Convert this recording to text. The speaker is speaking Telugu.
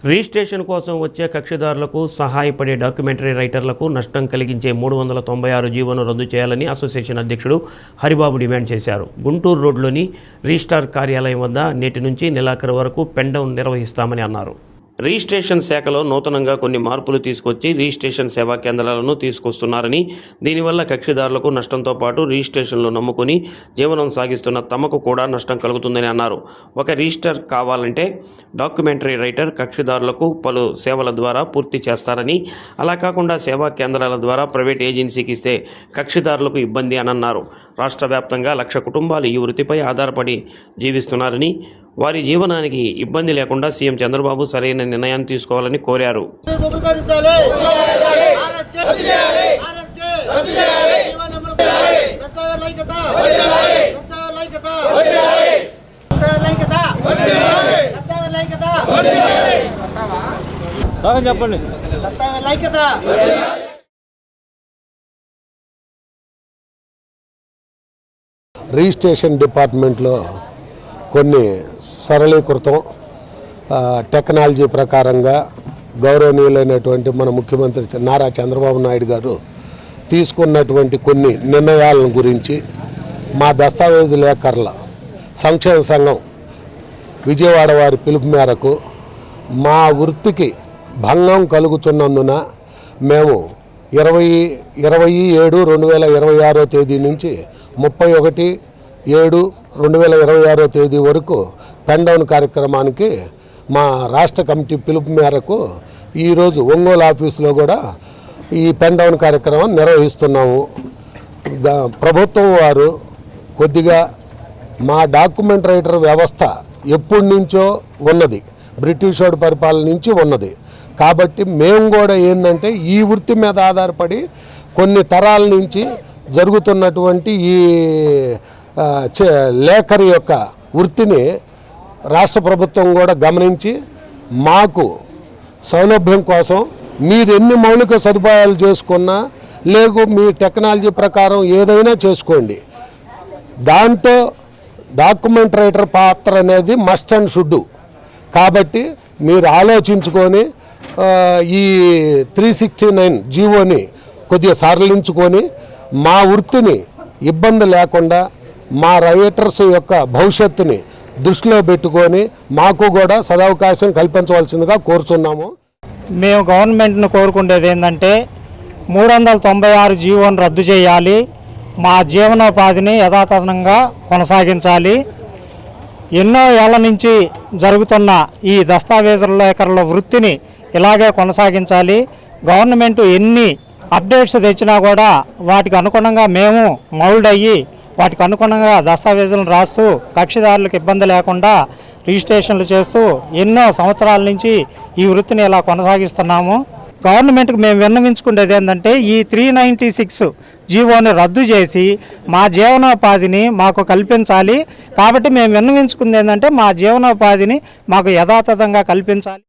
రిజిస్ట్రేషన్ కోసం వచ్చే కక్షిదారులకు సహాయపడే డాక్యుమెంటరీ రైటర్లకు నష్టం కలిగించే 396 జీవోను రద్దు చేయాలని అసోసియేషన్ అధ్యక్షుడు హరిబాబు డిమాండ్ చేశారు. గుంటూరు రోడ్లోని రిజిస్ట్రార్ కార్యాలయం వద్ద నేటి నుంచి నెలాఖరు వరకు పెన్ డౌన్ నిర్వహిస్తామని అన్నారు. రిజిస్ట్రేషన్ శాఖలో నూతనంగా కొన్ని మార్పులు తీసుకొచ్చి రిజిస్ట్రేషన్ సేవా కేంద్రాలను తీసుకొస్తున్నారని, దీనివల్ల కక్షిదారులకు నష్టంతో పాటు రిజిస్ట్రేషన్లు నమ్ముకుని జీవనం సాగిస్తున్న తమకు కూడా నష్టం కలుగుతుందని అన్నారు. ఒక రిజిస్టర్ కావాలంటే డాక్యుమెంటరీ రైటర్ కక్షిదారులకు పలు సేవల ద్వారా పూర్తి చేస్తారని, అలా కాకుండా సేవా కేంద్రాల ద్వారా ప్రైవేట్ ఏజెన్సీకి ఇస్తే కక్షిదారులకు ఇబ్బంది అని అన్నారు. రాష్ట్ర వ్యాప్తంగా 1,00,000 కుటుంబాలు ఈ వృత్తిపై ఆధారపడి జీవిస్తున్నారని, వారి జీవనానికి ఇబ్బంది లేకుండా సీఎం చంద్రబాబు సరైన నిర్ణయాన్ని తీసుకోవాలని కోరారు. రిజిస్ట్రేషన్ డిపార్ట్మెంట్లో కొన్ని సరళీకృతం టెక్నాలజీ ప్రకారంగా గౌరవనీయులైనటువంటి మన ముఖ్యమంత్రి నారా చంద్రబాబు నాయుడు గారు తీసుకున్నటువంటి కొన్ని నిర్ణయాలను గురించి మా దస్తావేజు లేఖర్ల సంక్షేమ సంఘం విజయవాడ వారి పిలుపు మేరకు మా వృత్తికి భంగం కలుగుతున్నందున మేము 20/7/2026 తేదీ నుంచి 31/7/2026 తేదీ వరకు పెన్ డౌన్ కార్యక్రమానికి మా రాష్ట్ర కమిటీ పిలుపు మేరకు ఈరోజు ఒంగోలు ఆఫీసులో కూడా ఈ పెన్ డౌన్ కార్యక్రమం నిర్వహిస్తున్నాము. ప్రభుత్వం వారు కొద్దిగా మా డాక్యుమెంట్ రైటర్ వ్యవస్థ ఎప్పటి నుంచో ఉన్నది, బ్రిటిష్ వాడి పరిపాలన నుంచి ఉన్నది. కాబట్టి మేము కూడా ఏంటంటే ఈ వృత్తి మీద ఆధారపడి కొన్ని తరాల నుంచి జరుగుతున్నటువంటి ఈ లేఖరి యొక్క వృత్తిని రాష్ట్ర ప్రభుత్వం కూడా గమనించి మాకు సౌలభ్యం కోసం మీరు ఎన్ని మౌలిక సదుపాయాలు చేసుకున్నా లేకు మీ టెక్నాలజీ ప్రకారం ఏదైనా చేసుకోండి, దాంట్లో డాక్యుమెంట్ రైటర్ పాత్ర అనేది మస్ట్ అండ్ షుడ్. కాబట్టి మీరు ఆలోచించుకొని ఈ 369 జీవోని కొద్దిగా సరళించుకొని మా వృత్తిని ఇబ్బంది లేకుండా మా రైటర్స్ యొక్క భవిష్యత్తుని దృష్టిలో పెట్టుకొని మాకు కూడా సదవకాశం కల్పించవలసిందిగా కోరుతున్నాము. మేము గవర్నమెంట్ను కోరుకునేది ఏంటంటే 396 జీవోను రద్దు చేయాలి, మా జీవనోపాధిని యథాతథంగా కొనసాగించాలి. ఎన్నో ఏళ్ల నుంచి జరుగుతున్న ఈ దస్తావేజుల లేఖరుల వృత్తిని ఇలాగే కొనసాగించాలి. గవర్నమెంట్ ఎన్ని అప్డేట్స్ తెచ్చినా కూడా వాటికి అనుగుణంగా మేము మౌల్డ్ అయ్యి వాటికి అనుగుణంగా దస్తావేజులను రాస్తూ కక్షిదారులకు ఇబ్బంది లేకుండా రిజిస్ట్రేషన్లు చేస్తూ ఎన్నో సంవత్సరాల నుంచి ఈ వృత్తిని ఇలా కొనసాగిస్తున్నాము. గవర్నమెంట్కి మేము విన్నవించుకునేది ఏంటంటే ఈ 396 జీవోని రద్దు చేసి మా జీవనోపాధిని మాకు కల్పించాలి. కాబట్టి మేము విన్నవించుకుంది ఏంటంటే మా జీవనోపాధిని మాకు యథాతథంగా కల్పించాలి.